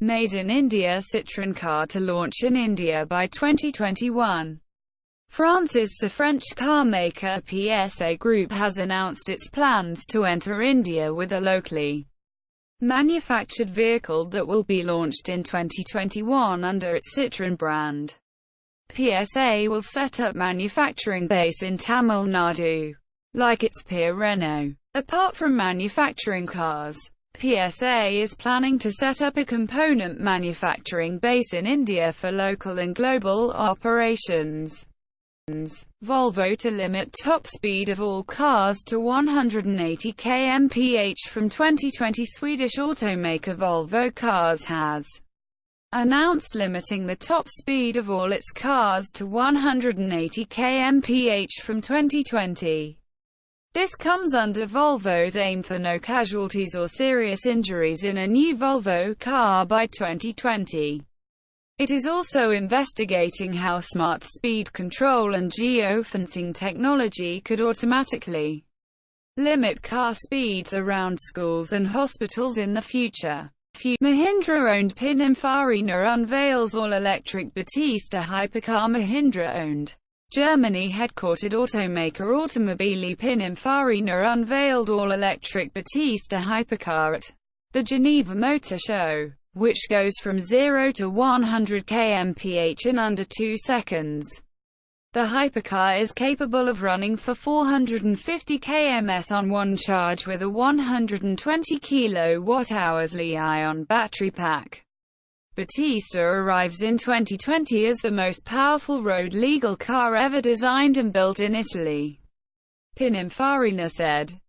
Made in India Citroen car to launch in India by 2021. France's French carmaker PSA Group has announced its plans to enter India with a locally manufactured vehicle that will be launched in 2021 under its Citroen brand. PSA will set up manufacturing base in Tamil Nadu, like its peer Renault. Apart from manufacturing cars, PSA is planning to set up a component manufacturing base in India for local and global operations. Volvo to limit top speed of all cars to 180 kmph from 2020. Swedish automaker Volvo Cars has announced limiting the top speed of all its cars to 180 kmph from 2020. This comes under Volvo's aim for no casualties or serious injuries in a new Volvo car by 2020. It is also investigating how smart speed control and geofencing technology could automatically limit car speeds around schools and hospitals in the future. Mahindra-owned Pininfarina unveils all-electric Battista hypercar. Mahindra-owned, Germany-headquartered automaker Automobili Pininfarina unveiled all-electric Battista hypercar at the Geneva Motor Show, which goes from 0 to 100 kmph in under 2 seconds. The hypercar is capable of running for 450 km on one charge with a 120 kWh Li-ion battery pack. Battista arrives in 2020 as the most powerful road-legal car ever designed and built in Italy. Pininfarina said.